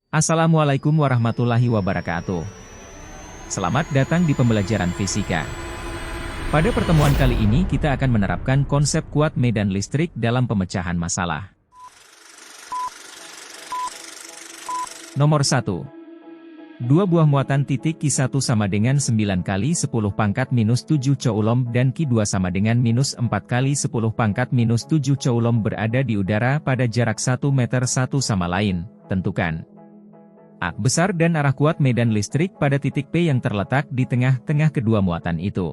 Assalamualaikum warahmatullahi wabarakatuh. Selamat datang di pembelajaran fisika. Pada pertemuan kali ini kita akan menerapkan konsep kuat medan listrik dalam pemecahan masalah. Nomor 1. Dua buah muatan titik Q1 sama dengan 9 kali 10 pangkat minus 7 coulomb dan Q2 sama dengan minus 4 kali 10 pangkat minus 7 coulomb berada di udara pada jarak 1 meter satu sama lain. Tentukan A. Besar dan arah kuat medan listrik pada titik P yang terletak di tengah-tengah kedua muatan itu.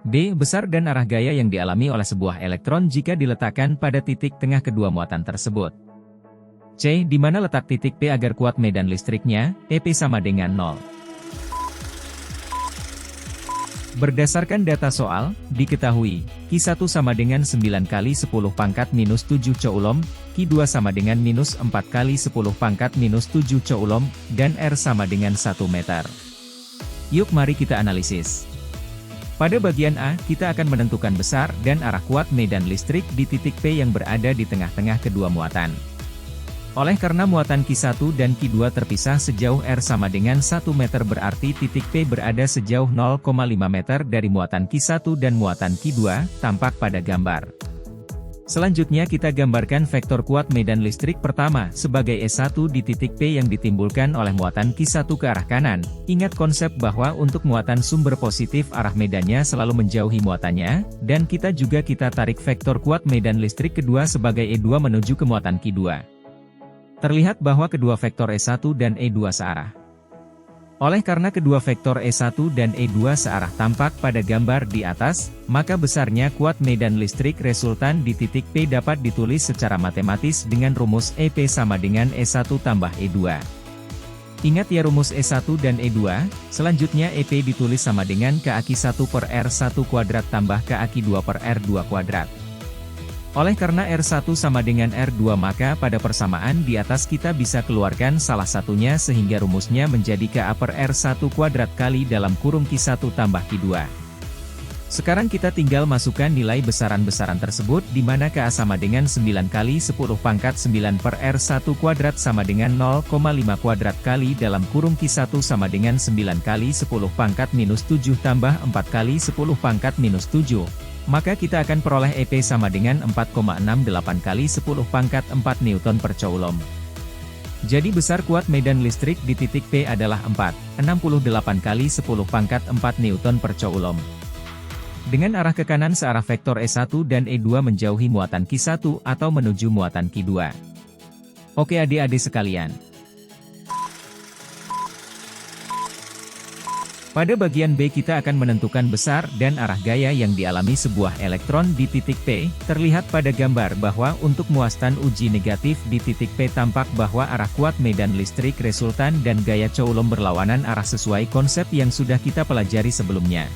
B. Besar dan arah gaya yang dialami oleh sebuah elektron jika diletakkan pada titik tengah kedua muatan tersebut. C. Di mana letak titik P agar kuat medan listriknya, EP sama dengan 0. Berdasarkan data soal, diketahui, Q1 sama dengan 9 kali 10 pangkat minus 7 coulomb, Q2 sama dengan minus 4 kali 10 pangkat minus 7 coulomb, dan R sama dengan 1 meter. Yuk mari kita analisis. Pada bagian A, kita akan menentukan besar dan arah kuat medan listrik di titik P yang berada di tengah-tengah kedua muatan. Oleh karena muatan Q1 dan Q2 terpisah sejauh R sama dengan 1 meter berarti titik P berada sejauh 0,5 meter dari muatan Q1 dan muatan Q2, tampak pada gambar. Selanjutnya kita gambarkan vektor kuat medan listrik pertama sebagai E1 di titik P yang ditimbulkan oleh muatan Q1 ke arah kanan. Ingat konsep bahwa untuk muatan sumber positif arah medannya selalu menjauhi muatannya, dan kita tarik vektor kuat medan listrik kedua sebagai E2 menuju ke muatan Q2. Terlihat bahwa kedua vektor E1 dan E2 searah. Oleh karena kedua vektor E1 dan E2 searah tampak pada gambar di atas, maka besarnya kuat medan listrik resultan di titik P dapat ditulis secara matematis dengan rumus EP sama dengan E1 tambah E2. Ingat ya rumus E1 dan E2, selanjutnya EP ditulis sama dengan KA-Q1 per R1 kuadrat tambah KA-Q2 per R2 kuadrat. Oleh karena R1 sama dengan R2 maka pada persamaan di atas kita bisa keluarkan salah satunya sehingga rumusnya menjadi KA per R1 kuadrat kali dalam kurung Q1 tambah Q2. Sekarang kita tinggal masukkan nilai besaran-besaran tersebut di mana KA sama dengan 9 kali 10 pangkat 9 per R1 kuadrat sama dengan 0,5 kuadrat kali dalam kurung Q1 sama dengan 9 kali 10 pangkat minus 7 tambah 4 kali 10 pangkat minus 7. Maka kita akan peroleh EP sama dengan 4,68 kali 10 pangkat 4 Newton per coulomb. Jadi besar kuat medan listrik di titik P adalah 4,68 kali 10 pangkat 4 Newton per coulomb. Dengan arah ke kanan searah vektor E1 dan E2 menjauhi muatan Q1 atau menuju muatan Q2. Oke adik-adik sekalian. Pada bagian B kita akan menentukan besar dan arah gaya yang dialami sebuah elektron di titik P. Terlihat pada gambar bahwa untuk muatan uji negatif di titik P tampak bahwa arah kuat medan listrik resultan dan gaya coulomb berlawanan arah sesuai konsep yang sudah kita pelajari sebelumnya.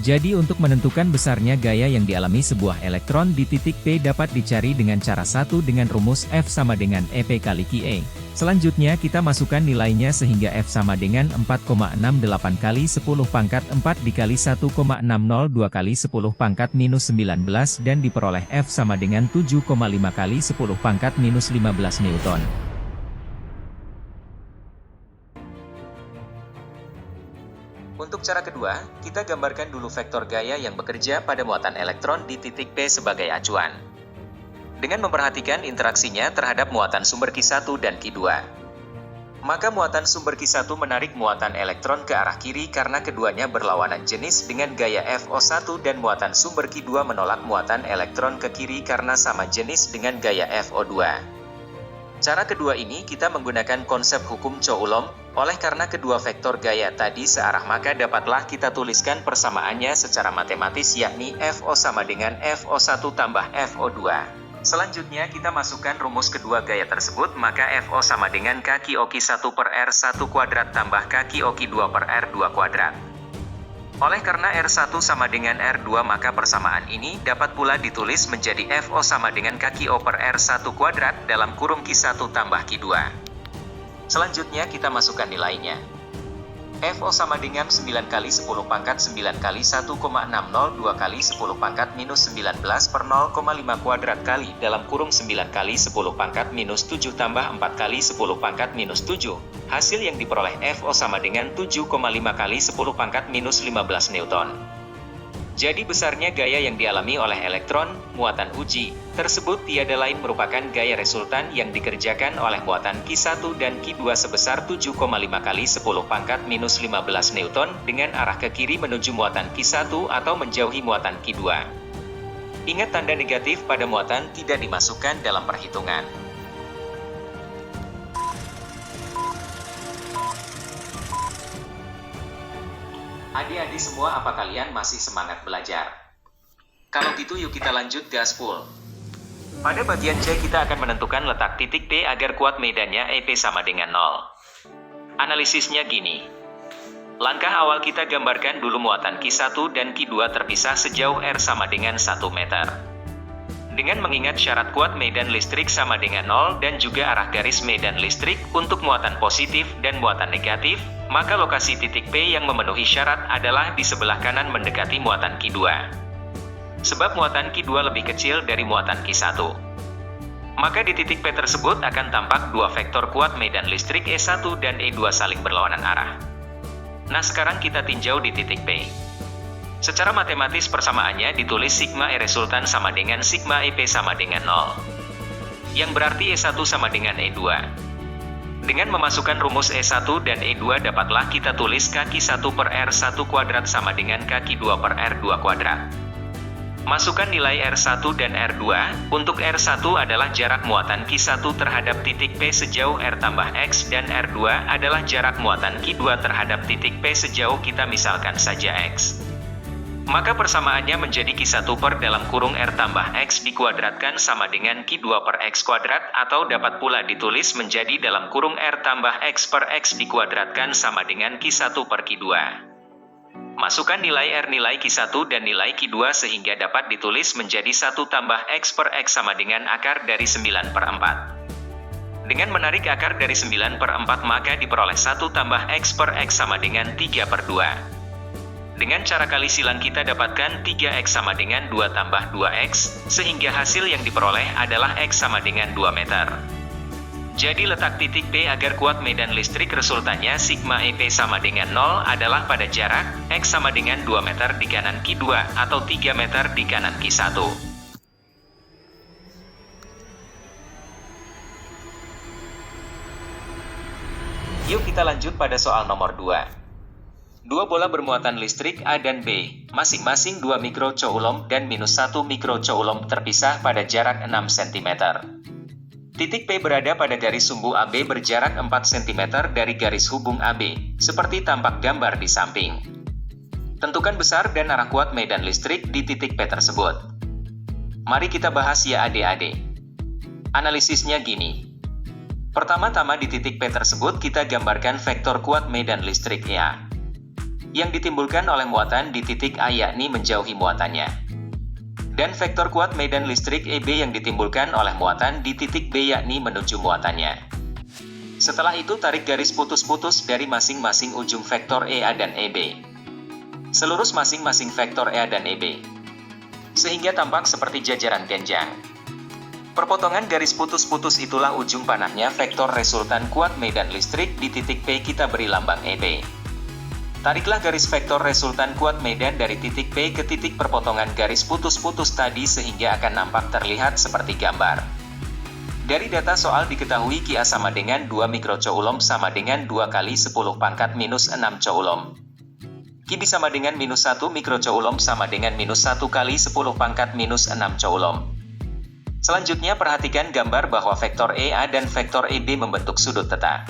Jadi untuk menentukan besarnya gaya yang dialami sebuah elektron di titik P dapat dicari dengan cara satu dengan rumus F sama dengan EP kali QE. Selanjutnya kita masukkan nilainya sehingga F sama dengan 4,68 kali 10 pangkat 4 dikali 1,602 kali 10 pangkat minus 19 dan diperoleh F sama dengan 7,5 kali 10 pangkat minus 15 Newton. Untuk cara kedua, kita gambarkan dulu vektor gaya yang bekerja pada muatan elektron di titik P sebagai acuan. Dengan memperhatikan interaksinya terhadap muatan sumber Q1 dan Q2. Maka muatan sumber Q1 menarik muatan elektron ke arah kiri karena keduanya berlawanan jenis dengan gaya FO1 dan muatan sumber Q2 menolak muatan elektron ke kiri karena sama jenis dengan gaya FO2. Cara kedua ini kita menggunakan konsep hukum Coulomb, oleh karena kedua vektor gaya tadi searah maka dapatlah kita tuliskan persamaannya secara matematis yakni FO sama dengan FO1 tambah FO2. Selanjutnya kita masukkan rumus kedua gaya tersebut maka FO sama dengan KQ-Q1 per R1 kuadrat tambah KQ-Q2 per R2 kuadrat. Oleh karena R1 sama dengan R2 maka persamaan ini dapat pula ditulis menjadi FO sama dengan KQ per R1 kuadrat dalam kurung Q1 tambah Q2. Selanjutnya kita masukkan nilainya. FO sama dengan 9 kali 10 pangkat 9 kali 1,602 kali 10 pangkat minus 19 per 0,5 kuadrat kali dalam kurung 9 kali 10 pangkat minus 7 tambah 4 kali 10 pangkat minus 7. Hasil yang diperoleh FO sama dengan 7,5 kali 10 pangkat minus 15 Newton. Jadi besarnya gaya yang dialami oleh elektron, muatan uji, tersebut tiada lain merupakan gaya resultan yang dikerjakan oleh muatan Q1 dan Q2 sebesar 7,5 kali 10 pangkat minus 15 Newton dengan arah ke kiri menuju muatan Q1 atau menjauhi muatan Q2. Ingat tanda negatif pada muatan tidak dimasukkan dalam perhitungan. Adik-adik semua, apa kalian masih semangat belajar? Kalau gitu yuk kita lanjut gaspol. Pada bagian C kita akan menentukan letak titik P agar kuat medannya EP sama dengan 0. Analisisnya gini. Langkah awal kita gambarkan dulu muatan Q1 dan Q2 terpisah sejauh R sama dengan 1 meter. Dengan mengingat syarat kuat medan listrik sama dengan 0 dan juga arah garis medan listrik untuk muatan positif dan muatan negatif, maka lokasi titik P yang memenuhi syarat adalah di sebelah kanan mendekati muatan Q2. Sebab muatan Q2 lebih kecil dari muatan Q1. Maka di titik P tersebut akan tampak dua vektor kuat medan listrik E1 dan E2 saling berlawanan arah. Nah sekarang kita tinjau di titik P. Secara matematis persamaannya ditulis sigma E resultan sama dengan sigma EP sama dengan 0. Yang berarti E1 sama dengan E2. Dengan memasukkan rumus E1 dan E2 dapatlah kita tulis kaki 1 per R1 kuadrat sama dengan kaki 2 per R2 kuadrat. Masukkan nilai R1 dan R2, untuk R1 adalah jarak muatan Q1 terhadap titik P sejauh R tambah X dan R2 adalah jarak muatan Q2 terhadap titik P sejauh kita misalkan saja X. Maka persamaannya menjadi Q1 per dalam kurung R tambah X dikuadratkan sama dengan Q2 per X kuadrat atau dapat pula ditulis menjadi dalam kurung R tambah X per X dikuadratkan sama dengan Q1 per Q2. Masukkan nilai R nilai Q1 dan nilai Q2 sehingga dapat ditulis menjadi 1 tambah X per X sama dengan akar dari 9 per 4. Dengan menarik akar dari 9 per 4 maka diperoleh 1 tambah X per X sama dengan 3 per 2. Dengan cara kali silang kita dapatkan 3X sama dengan 2 tambah 2X, sehingga hasil yang diperoleh adalah X sama dengan 2 meter. Jadi letak titik P agar kuat medan listrik resultannya sigma EP sama dengan 0 adalah pada jarak X sama dengan 2 meter di kanan Q2 atau 3 meter di kanan Q1. Yuk kita lanjut pada soal nomor 2. Dua bola bermuatan listrik A dan B, masing-masing 2 mikrocoulomb dan minus 1 mikrocoulomb terpisah pada jarak 6 cm. Titik P berada pada garis sumbu AB berjarak 4 cm dari garis hubung AB, seperti tampak gambar di samping. Tentukan besar dan arah kuat medan listrik di titik P tersebut. Mari kita bahas ya adik-adik. Analisisnya gini. Pertama-tama di titik P tersebut kita gambarkan vektor kuat medan listrik A yang ditimbulkan oleh muatan di titik A yakni menjauhi muatannya. Dan vektor kuat medan listrik EB yang ditimbulkan oleh muatan di titik B yakni menuju muatannya. Setelah itu tarik garis putus-putus dari masing-masing ujung vektor EA dan EB. Selurus masing-masing vektor EA dan EB. Sehingga tampak seperti jajaran kenjang. Perpotongan garis putus-putus itulah ujung panahnya vektor resultan kuat medan listrik di titik P kita beri lambang EB. Tariklah garis vektor resultan kuat medan dari titik P ke titik perpotongan garis putus-putus tadi sehingga akan nampak terlihat seperti gambar. Dari data soal diketahui Qa sama dengan 2 mikrocoulomb sama dengan 2 kali 10 pangkat minus 6 coulomb. Qb sama dengan minus 1 mikrocoulomb sama dengan minus 1 kali 10 pangkat minus 6 coulomb. Selanjutnya perhatikan gambar bahwa vektor EA dan vektor EB membentuk sudut theta.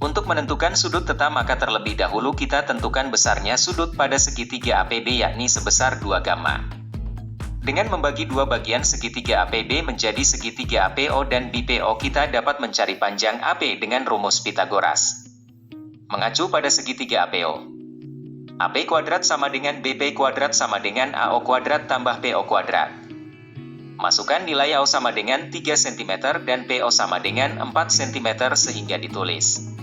Untuk menentukan sudut theta maka terlebih dahulu kita tentukan besarnya sudut pada segitiga APB yakni sebesar 2 gamma. Dengan membagi dua bagian segitiga APB menjadi segitiga APO dan BPO kita dapat mencari panjang AP dengan rumus Pitagoras. Mengacu pada segitiga APO. AP kuadrat sama dengan BP kuadrat sama dengan AO kuadrat tambah PO kuadrat. Masukkan nilai AO sama dengan 3 cm dan PO sama dengan 4 cm sehingga ditulis.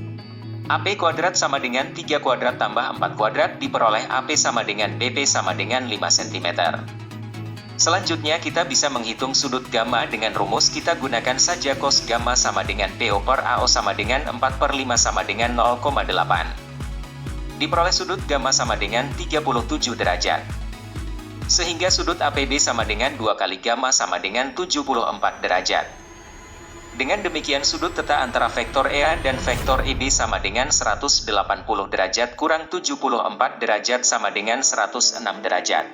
AP kuadrat sama dengan 3 kuadrat tambah 4 kuadrat diperoleh AP sama dengan BP sama dengan 5 cm. Selanjutnya kita bisa menghitung sudut gamma dengan rumus kita gunakan saja cos gamma sama dengan PO per AO sama dengan 4 per 5 sama dengan 0,8. Diperoleh sudut gamma sama dengan 37 derajat. Sehingga sudut APB sama dengan 2 kali gamma sama dengan 74 derajat. Dengan demikian sudut theta antara vektor EA dan vektor EB sama dengan 180 derajat kurang 74 derajat sama dengan 106 derajat.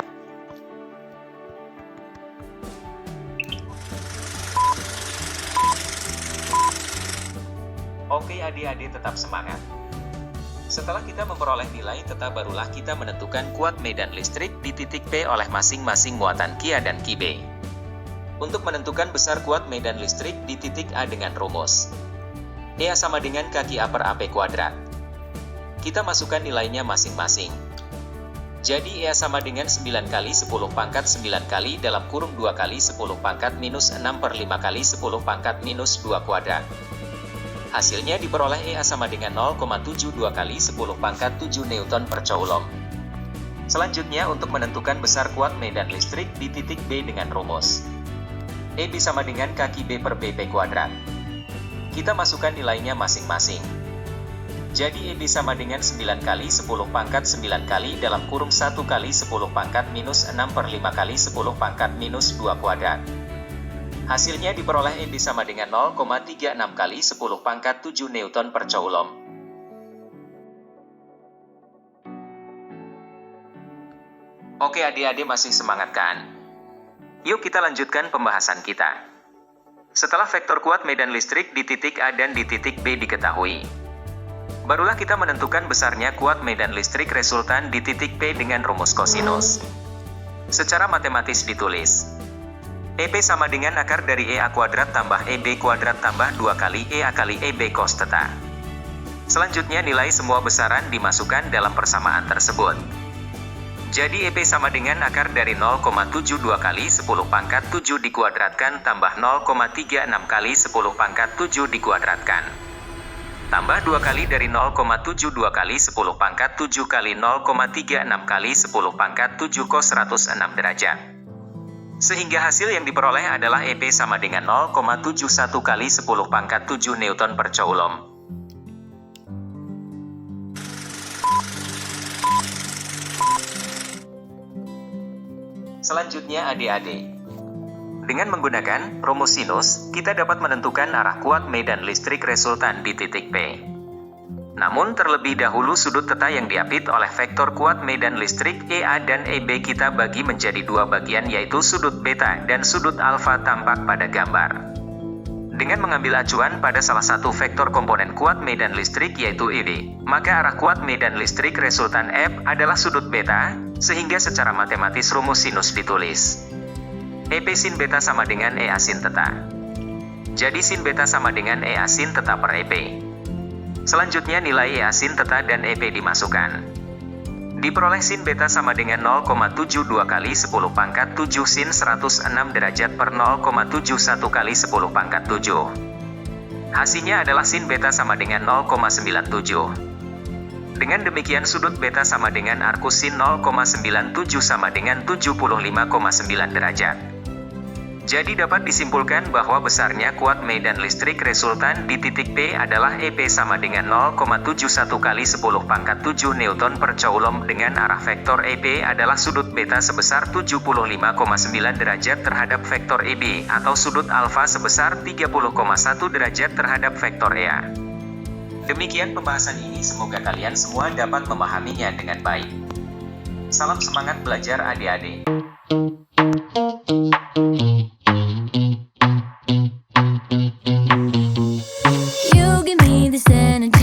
Oke adik-adik, tetap semangat. Setelah kita memperoleh nilai theta, barulah kita menentukan kuat medan listrik di titik P oleh masing-masing muatan Q dan QB. Untuk menentukan besar kuat medan listrik di titik A dengan rumus EA sama dengan kaki A per AP kuadrat. Kita masukkan nilainya masing-masing. Jadi EA sama dengan 9 kali 10 pangkat 9 kali dalam kurung 2 kali 10 pangkat minus 6 per 5 kali 10 pangkat minus 2 kuadrat. Hasilnya diperoleh EA sama dengan 0,72 kali 10 pangkat 7 Newton per Coulomb. Selanjutnya untuk menentukan besar kuat medan listrik di titik B dengan rumus EB sama dengan kaki B per BP kuadrat. Kita masukkan nilainya masing-masing. Jadi EB sama dengan 9 kali 10 pangkat 9 kali dalam kurung 1 kali 10 pangkat minus 6 per 5 kali 10 pangkat minus 2 kuadrat. Hasilnya diperoleh EB sama dengan 0,36 kali 10 pangkat 7 Newton per Coulomb. Oke adik-adik, masih semangat kan? Yuk kita lanjutkan pembahasan kita. Setelah vektor kuat medan listrik di titik A dan di titik B diketahui, barulah kita menentukan besarnya kuat medan listrik resultan di titik P dengan rumus kosinus. Secara matematis ditulis EP sama dengan akar dari EA kuadrat tambah EB kuadrat tambah 2 kali EA kali EB cos theta. Selanjutnya nilai semua besaran dimasukkan dalam persamaan tersebut. Jadi EP sama dengan akar dari 0,72 kali 10 pangkat 7 dikuadratkan tambah 0,36 kali 10 pangkat 7 dikuadratkan. Tambah 2 kali dari 0,72 kali 10 pangkat 7 kali 0,36 kali 10 pangkat 7 cos 106 derajat. Sehingga hasil yang diperoleh adalah EP sama dengan 0,71 kali 10 pangkat 7 Newton per Coulomb. Selanjutnya adik-adik, dengan menggunakan rumus sinus, kita dapat menentukan arah kuat medan listrik resultan di titik P. Namun terlebih dahulu sudut theta yang diapit oleh vektor kuat medan listrik EA dan EB kita bagi menjadi dua bagian, yaitu sudut beta dan sudut alfa tampak pada gambar. Dengan mengambil acuan pada salah satu vektor komponen kuat medan listrik yaitu EB, maka arah kuat medan listrik resultan F adalah sudut beta, sehingga secara matematis rumus sinus ditulis EP sin beta sama dengan EA sin theta. Jadi sin beta sama dengan EA sin theta per EP. Selanjutnya nilai EA sin theta dan EP dimasukkan. Diperoleh sin beta sama dengan 0,72 kali 10 pangkat 7 sin 106 derajat per 0,71 kali 10 pangkat 7. Hasilnya adalah sin beta sama dengan 0,97. Dengan demikian sudut beta sama dengan arcus sin 0,97 sama dengan 75,9 derajat. Jadi dapat disimpulkan bahwa besarnya kuat medan listrik resultan di titik P adalah EP sama dengan 0,71 kali 10 pangkat 7 Newton per Coulomb dengan arah vektor EP adalah sudut beta sebesar 75,9 derajat terhadap vektor EB atau sudut alfa sebesar 30,1 derajat terhadap vektor EA. Demikian pembahasan ini, semoga kalian semua dapat memahaminya dengan baik. Salam semangat belajar adik-adik. You give me this energy.